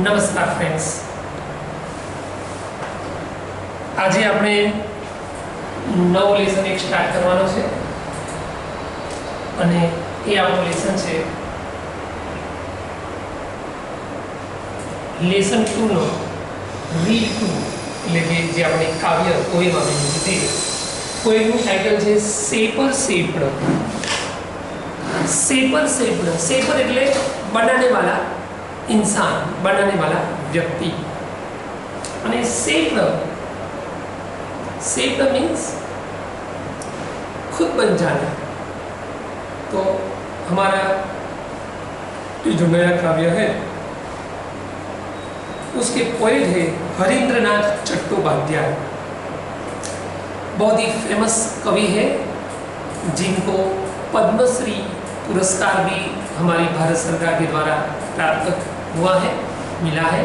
નમસ્કાર ફ્રેન્ડ્સ, આજે આપણે નવો લેસન એક સ્ટાર્ટ કરવાનો છે અને એ આપણો લેસન છે લેસન 2 નો રીડ 2 એટલે કે જે આપણે કાવ્ય પોએમ આપેલું છે તે પોએમનું ટાઇટલ છે સેપર સેપડ। सेपर सेपड, सेपर એટલે बनाने वाला इंसान, बनाने वाला व्यक्ति। અને सेपड, सेपड मीन्स खुद बन जाना। तो हमारा ये जो नया काव्य है उसके पोएट है हरींद्रनाथ चट्टोपाध्याय। बहुत ही फेमस कवि है जिनको पद्मश्री पुरस्कार भी हमारी भारत सरकार के द्वारा प्राप्त हुआ है, मिला है।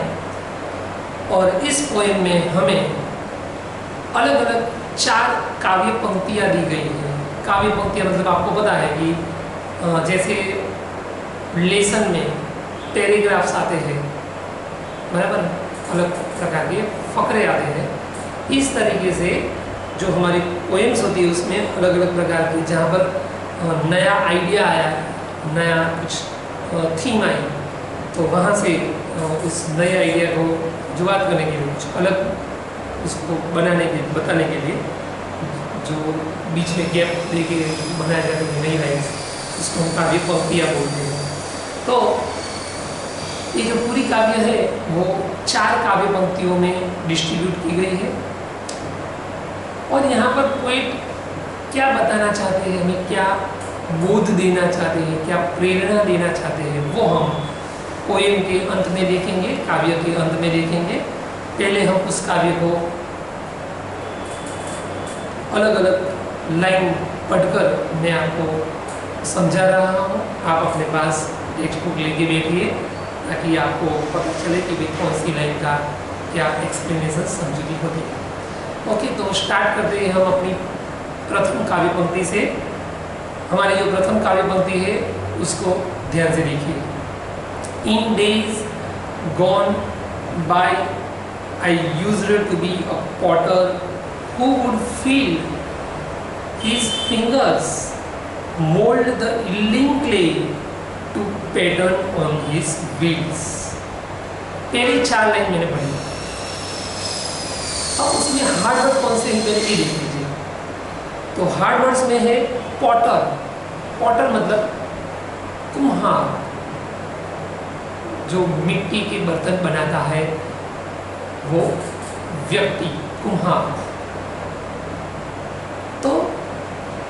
और इस पोएम में हमें अलग अलग 4 काव्य पंक्तियाँ दी गई हैं। काव्य पंक्तियाँ मतलब आपको पता है कि जैसे लेसन में पैराग्राफ्स आते हैं, बराबर, अलग प्रकार के फकरे आते हैं। इस तरीके से जो हमारी पोएम्स होती है उसमें अलग अलग प्रकार की, जहाँ पर नया आइडिया आया, नया कुछ थीम आई, तो वहाँ से उस नए आइडिया को जुगाड़ करने के लिए, कुछ अलग उसको बनाने के, बताने के लिए जो बीच में गैप देके बनाया जाता है नई लाइन्स, उसको हम काव्य पंक्तियाँ बोलते हैं। तो ये जो पूरी काव्य है वो 4 काव्य पंक्तियों में डिस्ट्रीब्यूट की गई है। और यहाँ पर पोएट क्या बताना चाहते हैं, हमें क्या बोध देना चाहते हैं, क्या प्रेरणा देना चाहते हैं, वो हम पोएम के अंत में देखेंगे, काव्य के अंत में देखेंगे। पहले हम उस काव्य को अलग अलग लाइन पढ़कर मैं आपको समझा रहा हूँ। आप अपने पास टेक्स्ट बुक लेके बैठिए ताकि आपको पता चले कि भाई कौन सी लाइन का क्या एक्सप्लेनेशन समझूती होती है। ओके, तो स्टार्ट करते हैं हम अपनी प्रथम काव्य पंक्ति से। हमारी जो प्रथम काव्य पंक्ति है उसको ध्यान से देखिए। In days gone by I used to be a potter who would feel his fingers mould the yielding clay to pattern on his wheels. पहली 4 लाइन मैंने पढ़ी। अब उसमें हार्ड वर्ड कौन से हैं पहले ये देख लीजिए। तो हार्ड वर्ड्स में है पॉटर। पॉटर मतलब कुम्हार, जो मिट्टी के बर्तन बनाता है वो व्यक्ति, कुम्हार। तो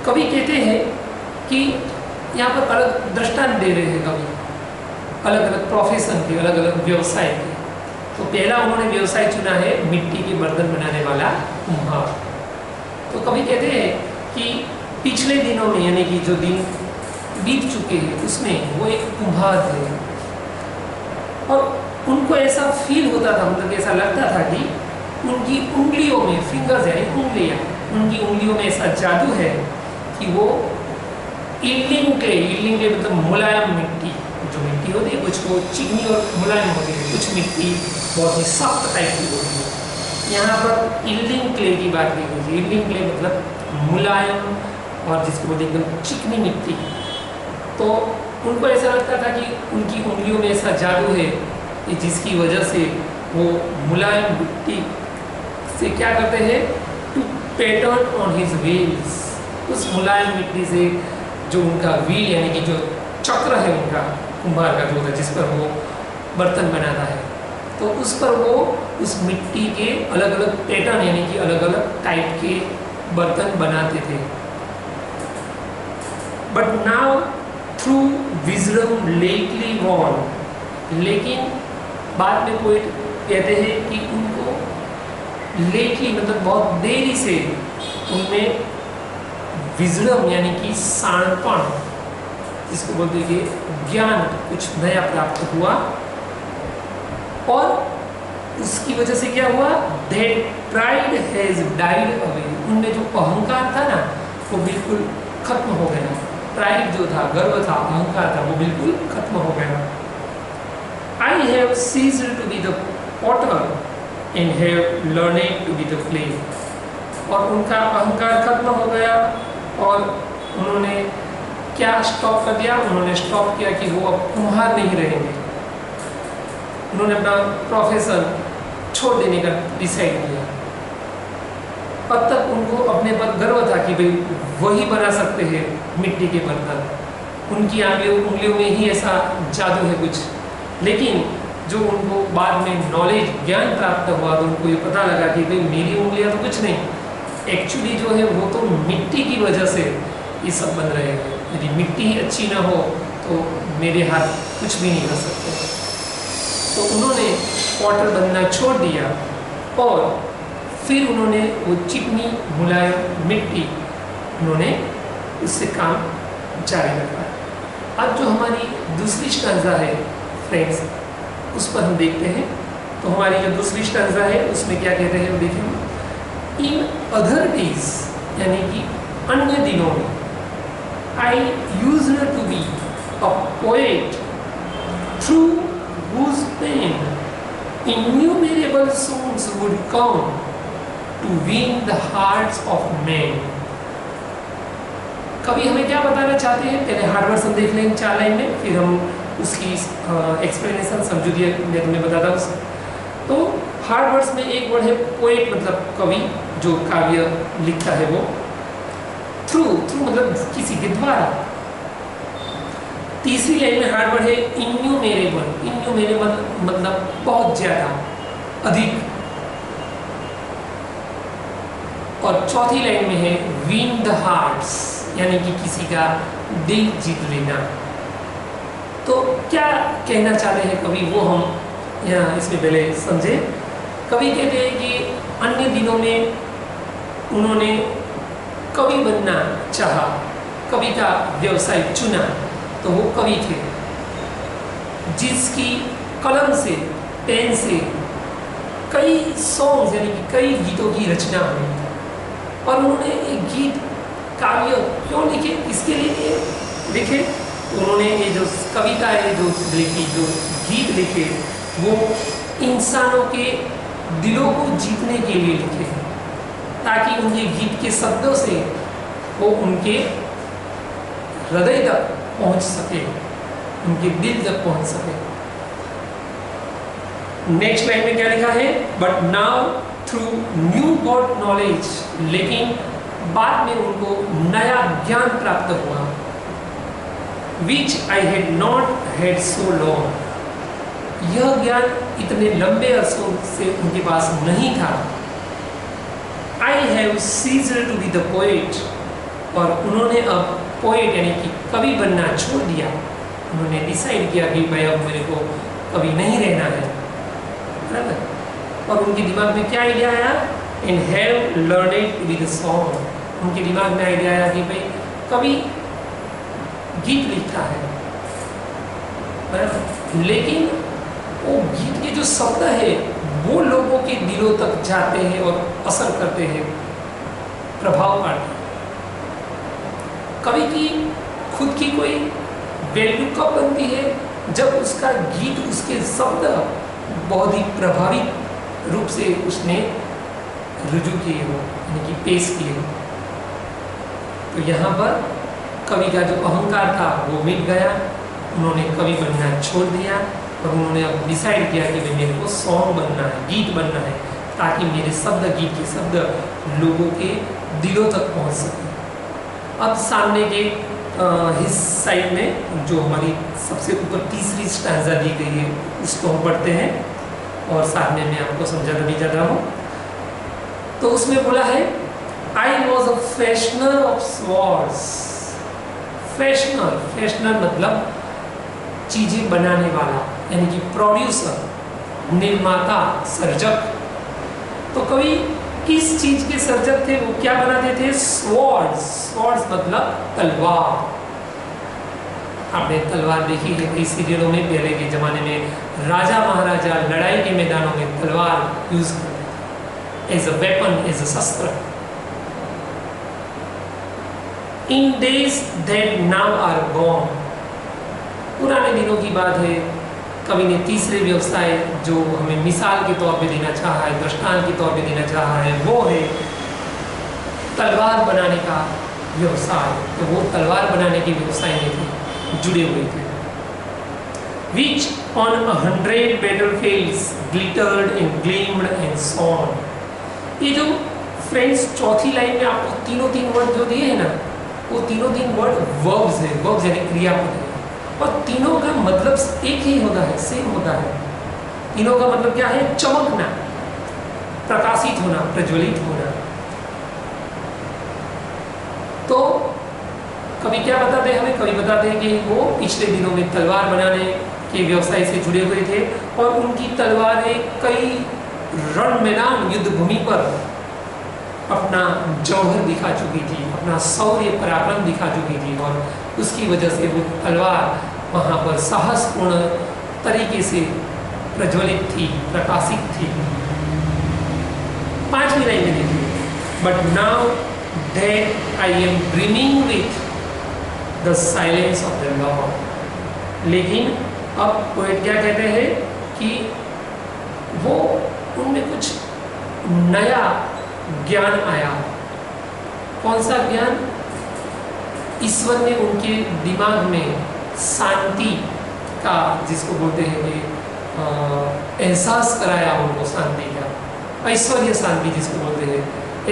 कवि कहते हैं कि यहाँ पर अलग दृष्टांत दे रहे हैं कवि, अलग अलग प्रोफेशन के, अलग अलग व्यवसाय के। तो पहला उन्होंने व्यवसाय चुना है मिट्टी के बर्तन बनाने वाला कुम्हार। तो कवि कहते हैं कि पिछले दिनों में, यानी कि जो दिन बीत चुके हैं उसमें वो एक कुम्हार थे और उनको ऐसा फील होता था, मतलब ऐसा लगता था कि उनकी उंगलियों में, फिंगर्स यानी उंगलियाँ, उनकी उंगलियों में ऐसा जादू है कि वो इलिंग क्ले मतलब मुलायम मिट्टी, जो मिट्टी होती है कुछ वो चिकनी और मुलायम होती है, कुछ मिट्टी बहुत ही सख्त टाइप की होती है। यहाँ पर इलिंग क्ले की बात की गई है। इलिंग क्ले मतलब मुलायम और जिसको बोलते एकदम चिकनी मिट्टी। तो उनको ऐसा लगता था कि उनकी उंगलियों में ऐसा जादू है कि जिसकी वजह से वो मुलायम मिट्टी से क्या करते हैं, to pattern on his wheels, उस मुलायम मिट्टी से जो उनका व्हील यानी कि जो चक्र है उनका, कुम्हार का जो होता है जिस पर वो बर्तन बनाता है, तो उस पर वो उस मिट्टी के अलग अलग पैटर्न यानी कि अलग अलग टाइप के बर्तन बनाते थे। But now through wisdom lately won, लेकिन बाद में पोएट कहते हैं कि उनको लेटली मतलब बहुत देरी से उनमें विजडम यानी कि शाणपण, जिसको बोलते हैं कि ज्ञान, कुछ नया प्राप्त हुआ। और उसकी वजह से क्या हुआ, that pride has died away, उनमें जो अहंकार था ना वो बिल्कुल खत्म हो गया। प्राइड जो था, गर्व था, अहंकार था, वो बिल्कुल खत्म हो गया। I have ceased to be the potter and have learned to be the clay. और उनका अहंकार खत्म हो गया और उन्होंने क्या स्टॉप कर दिया? उन्होंने स्टॉप किया कि वो अब कुम्हार नहीं रहेंगे। उन्होंने अपना प्रोफेशन छोड़ देने का डिसाइड किया। अब तक उनको अपने पर गर्व था कि भाई वही बना सकते हैं मिट्टी के बर्तन, उनकी उंगलियों में ही ऐसा जादू है कुछ। लेकिन जो उनको बाद में नॉलेज ज्ञान प्राप्त हुआ तो उनको ये पता लगा कि भाई मेरी उंगलियां तो कुछ नहीं, एक्चुअली जो है वो तो मिट्टी की वजह से ये सब बन रहे हैं। यदि मिट्टी ही अच्छी ना हो तो मेरे हाथ कुछ भी नहीं कर सकते। तो उन्होंने पॉटर बनना छोड़ दिया और फिर उन्होंने वो चिकनी मुलायम मिट्टी उन्होंने उससे काम जारी रखा। अब जो हमारी दूसरी स्टैंजा है फ्रेंड्स, उस पर हम देखते हैं। तो हमारी जो दूसरी स्टैंजा है उसमें क्या कहते हैं वो देखेंगे। इन अदर डेज यानी कि अन्य दिनों में I used to be a poet through whose pen innumerable songs would come to win the hearts of men. कवि हमें क्या बताना चाहते हैं? पहले हार्ड वर्ड्स हम देख लेंगे 4 लाइन में, फिर हम उसकी एक्सप्लेनेशन समझो दिया मैं तुम्हें बताता हूँ। तो हार्ड वर्ड्स में एक वर्ड है पोएट, मतलब कवि जो काव्य लिखता है वो। थ्रू मतलब किसी के द्वारा। तीसरी लाइन में हार्ड वर्ड है इन्यूमेरेबल। इन्यूमेरेबल मतलब बहुत ज्यादा, अधिक। और चौथी लाइन में है विन द हार्ट्स यानी कि किसी का दिल जीत लेना। तो क्या कहना चाहते हैं कवि वो हम यहाँ इसमें पहले समझे। कवि कहते हैं कि अन्य दिनों में उन्होंने कवि बनना चाहा, कवि का व्यवसाय चुना, तो वो कवि थे जिसकी कलम से, पेन से कई सॉन्ग्स यानी कि कई गीतों की रचना हुई। और उन्होंने एक गीत काव्य क्यों लिखे, इसके लिए लिखे। उन्होंने ये जो कविता है जो लिखी, जो गीत लिखे, वो इंसानों के दिलों को जीतने के लिए लिखे, ताकि उनके गीत के शब्दों से वो उनके हृदय तक पहुंच सके, उनके दिल तक पहुंच सके। नेक्स्ट लाइन में क्या लिखा है? But now through new god knowledge, लेकिन बाद में उनको नया ज्ञान प्राप्त हुआ। Which I had not had so long, यह ज्ञान इतने लंबे अरसों से उनके पास नहीं था। I have ceased to be the poet, और उन्होंने अब पोएट यानी कि कवि बनना छोड़ दिया। उन्होंने डिसाइड किया कि भाई अब मेरे को कवि नहीं रहना है, बराबर। और उनके दिमाग में क्या आइडिया आया? and have learned to be the song, उनके दिमाग में आइडिया आया कि भाई कवि गीत लिखता है, बराबर, लेकिन वो गीत के जो शब्द है वो लोगों के दिलों तक जाते हैं और असर करते हैं, प्रभाव पाते हैं। कवि की खुद की कोई वैल्यू कब बनती है? जब उसका गीत, उसके शब्द बहुत ही प्रभावी रूप से उसने रुजू किए हो, यानी कि पेश किए हो। तो यहाँ पर कवि का जो अहंकार था वो मिट गया, उन्होंने कवि बनना छोड़ दिया और उन्होंने अब डिसाइड किया कि भाई मेरे को सॉन्ग बनना है, गीत बनना है, ताकि मेरे शब्द, गीत के शब्द लोगों के दिलों तक पहुंच सके। अब सामने के इस साइड में जो हमारी सबसे ऊपर तीसरी स्टैंजा दी गई है उसको हम पढ़ते हैं और साथ में मैं आपको समझाना भी चाहता हूँ। तो उसमें बोला है I was a fashioner of swords. Fashioner, fashioner मतलब चीजें बनाने वाला, यानी कि प्रोड्यूसर, निर्माता, सर्जक। तो कवि किस चीज के सर्जक थे? वो क्या बनाते थे? स्वॉर्ड्स। स्वॉर्ड्स मतलब तलवार। आपने तलवार देखी है कई सीरियलों में, पहले के जमाने में राजा महाराजा लड़ाई के मैदानों में तलवार यूज करते as a weapon, as a शस्त्र। In days that now are gone, पुराने दिनों की बात है कवि ने तीसरे व्यवसाय जो हमें मिसाल के तौर पे देना चाहा है, दृष्टांत के तौर पे देना चाहा है, वो है तलवार बनाने का व्यवसाय। तो वो तलवार बनाने के व्यवसाय में थे, जुड़े हुए थे। Which on 100 battlefields glittered and gleamed and shone। ये जो फ्रेंड्स चौथी लाइन में आपको तीन वर्ड जो दिए हैं ना, वो तीन वर्ड वर्ब्स है, वर्ब्स यानी क्रियापद है, और तीनों का मतलब एक ही होता है, सेम होता है। तीनों का मतलब क्या है? चमकना, प्रकाशित होना, प्रज्वलित होना। तो कवि क्या बताते हैं हमें? कवि बताते हैं कि वो पिछले दिनों में तलवार बनाने के व्यवसाय से जुड़े हुए थे और उनकी तलवारें कई रण मैदान युद्ध भूमि पर अपना जौहर दिखा चुकी थी, अपना शौर्य पराक्रम दिखा चुकी थी, और उसकी वजह से वो तलवार वहाँ पर साहसपूर्ण तरीके से प्रज्वलित थी, प्रकाशित थी। 5वीं लाइन में देखिए, but now that I am dreaming with the silence of the Lord. लेकिन अब पोएट क्या कहते हैं कि वो उनमें कुछ नया ज्ञान आया। कौन सा ज्ञान? ईश्वर ने उनके दिमाग में शांति का, जिसको बोलते हैं कि एहसास कराया उनको शांति का, ऐश्वर्य शांति जिसको बोलते हैं,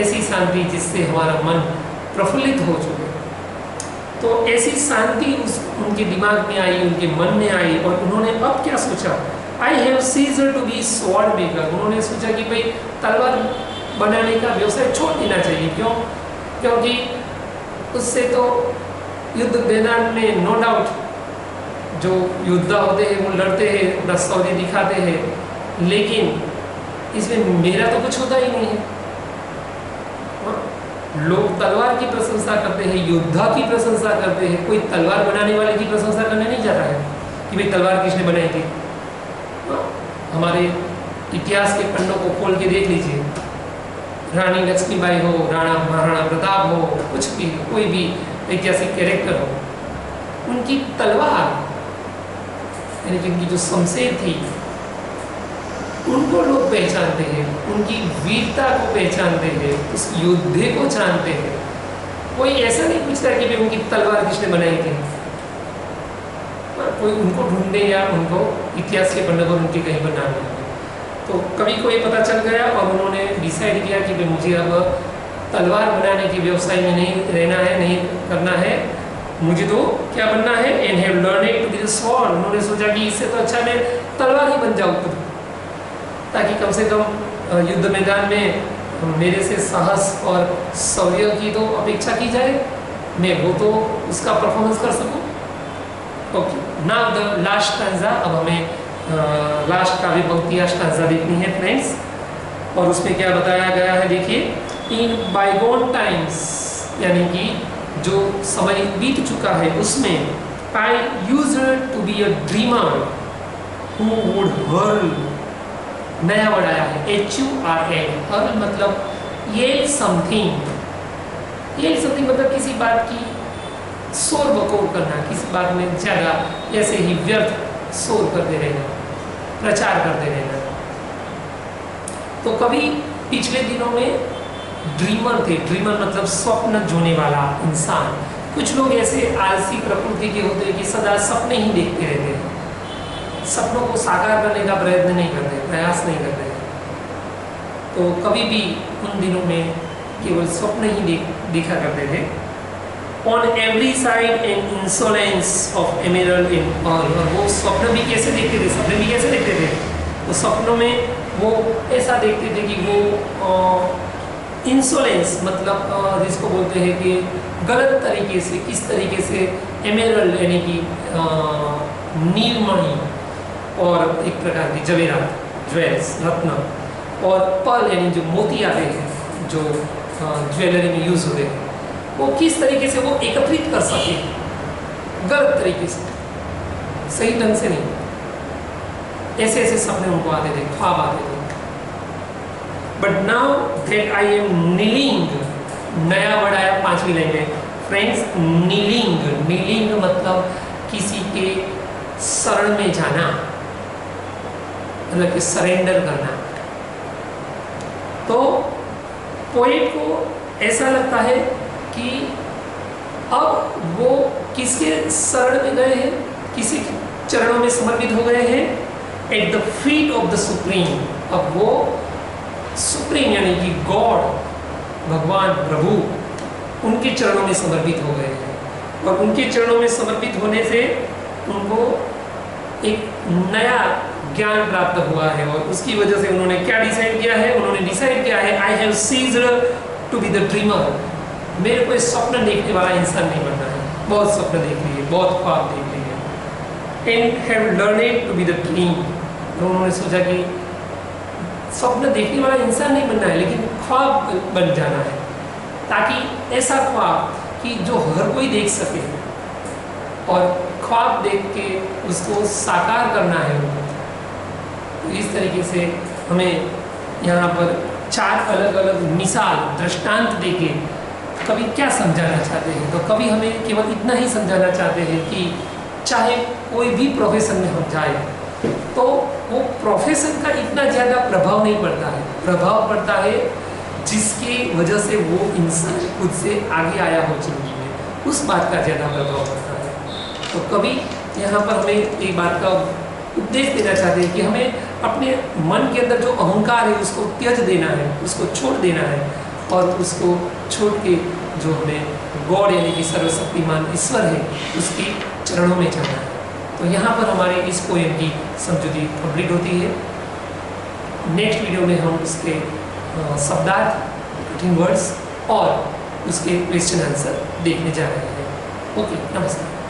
ऐसी शांति जिससे हमारा मन प्रफुल्लित हो चुके। तो ऐसी शांति उनके दिमाग में आई, उनके मन में आई, और उन्होंने अब क्या सोचा? I have ceased to be sword maker. उन्होंने सोचा कि भाई तलवार बनाने का व्यवसाय छोड़ देना चाहिए। क्यों? क्योंकि उससे तो युद्ध मैदान में नो डाउट जो योद्धा होते हैं वो लड़ते हैं, अपना शौर्य दिखाते हैं, लेकिन इसमें मेरा तो कुछ होता ही नहीं है। लोग तलवार की प्रशंसा करते हैं, योद्धा की प्रशंसा करते हैं, कोई तलवार बनाने वाले की प्रशंसा करने नहीं जाता है कि भाई तलवार किसने बनाई थी। हमारे इतिहास के पन्नों को खोल के देख लीजिए, रानी लक्ष्मीबाई हो, राणा महाराणा प्रताप हो, कुछ भी, कोई भी ऐतिहासिक कैरेक्टर हो, उनकी तलवार यानी कि उनकी जो शमशेर थी उनको लोग पहचानते हैं, उनकी वीरता को पहचानते हैं, उस योद्धे को जानते हैं। कोई ऐसा नहीं पूछता कि उनकी तलवार किसने बनाई थी। कोई उनको ढूंढने या उनको इतिहास के पन्ने पर उनके कहीं पर नाम नहीं। तो कवि को ये पता चल गया और उन्होंने डिसाइड किया कि मुझे अब तलवार बनाने के व्यवसाय में नहीं रहना है, नहीं करना है, मुझे तो क्या बनना है? And have learned to be the sword. उन्होंने सोचा कि इससे तो अच्छा मैं तलवार ही बन जाऊँ, ताकि कम से कम युद्ध मैदान में मेरे से साहस और शौर्य की तो अपेक्षा की जाए, मैं वो तो उसका परफॉर्मेंस कर सकूं। Okay, now the last stanza. अब हमें लास्ट का भी पंक्तियाँ स्टैंजा देखनी है फ्रेंड्स, और उसमें क्या बताया गया है देखिए। इन बाइगोन टाइम्स, यानी कि जो समय बीत चुका है उसमें, I used to be a dreamer who would hurl. नया वर्ड आया है HURL, हर्ल मतलब येल समथिंग। येल समथिंग मतलब किसी बात की शोर बकोर करना, किसी बात में ज़्यादा ऐसे ही व्यर्थ शोर करते रहना, प्रचार करते रहना। तो कभी पिछले दिनों में ड्रीमर थे। ड्रीमर मतलब स्वप्न जोने वाला इंसान। कुछ लोग ऐसे आलसी प्रकृति के होते हैं कि सदा सपने ही देखते रहते हैं, सपनों को साकार करने का प्रयत्न नहीं करते, प्रयास नहीं करते। तो कभी भी उन दिनों में केवल स्वप्न ही देखा करते थे। On every side an insolence of emerald in pearl. और वो स्वप्न भी कैसे देखते थे? सपने भी कैसे देखते थे? तो सपनों में वो ऐसा देखते थे कि वो इंसोलेंस मतलब जिसको बोलते हैं कि गलत तरीके से, किस तरीके से एमेरल्ड यानी कि नीलमणि और एक प्रकार की जवेरात, ज्वेल्स, रत्न, और पर्ल यानी जो मोती आते हैं जो ज्वेलरी में यूज़ होते हैं, वो किस तरीके से वो एकत्रित कर सके, गलत तरीके से, सही ढंग से नहीं। ऐसे ऐसे सपने उनको आते थे, ख्वाब आते थे। But now that I am kneeling, नया वर्ड आया 5वीं लाइन में फ्रेंड्स, नीलिंग। नीलिंग मतलब किसी के शरण में जाना, मतलब कि सरेंडर करना। तो पोएट को ऐसा लगता है कि अब वो किसके शरण में गए हैं, किसी चरणों में समर्पित हो गए हैं, at the feet of the supreme. अब वो सुप्रीम यानी कि गॉड, भगवान प्रभु, उनके चरणों में समर्पित हो गए हैं। और उनके चरणों में समर्पित होने से उनको एक नया ज्ञान प्राप्त हुआ है, और उसकी वजह से उन्होंने क्या डिसाइड किया है, उन्होंने डिसाइड किया है I have ceased to be the dreamer. मेरे को स्वप्न देखने वाला इंसान नहीं बनना है। बहुत स्वप्न देख लिए, बहुत ख्वाब देख लिए, and have learned to be the dream. तो उन्होंने सोचा कि स्वप्न देखने वाला इंसान नहीं बनना है, लेकिन ख्वाब बन जाना है, ताकि ऐसा ख्वाब कि जो हर कोई देख सके, और ख्वाब देख के उसको साकार करना है उनको। तो इस तरीके से हमें यहाँ पर 4 अलग अलग मिसाल, दृष्टांत देके कवि क्या समझाना चाहते हैं। तो कवि हमें केवल इतना ही समझाना चाहते हैं कि चाहे कोई भी प्रोफेशन में हम जाए, तो वो प्रोफेशन का इतना ज़्यादा प्रभाव नहीं पड़ता है। प्रभाव पड़ता है जिसकी वजह से वो इंसान खुद से आगे आया हो जिंदगी में, उस बात का ज़्यादा प्रभाव पड़ता है। तो कवि यहाँ पर हमें एक बात का उपदेश देना चाहते हैं कि हमें अपने मन के अंदर जो अहंकार है उसको त्याज देना है, उसको छोड़ देना है, और उसको छोड़ के जो हमें गॉड यानी कि सर्वशक्तिमान ईश्वर है उसके चरणों में जाना है। तो यहाँ पर हमारे इस पोएम की समझौती कंप्लीट होती है। नेक्स्ट वीडियो में हम उसके शब्दार्थ, कठिन वर्ड्स और उसके क्वेश्चन आंसर देखने जा रहे हैं। ओके, नमस्कार।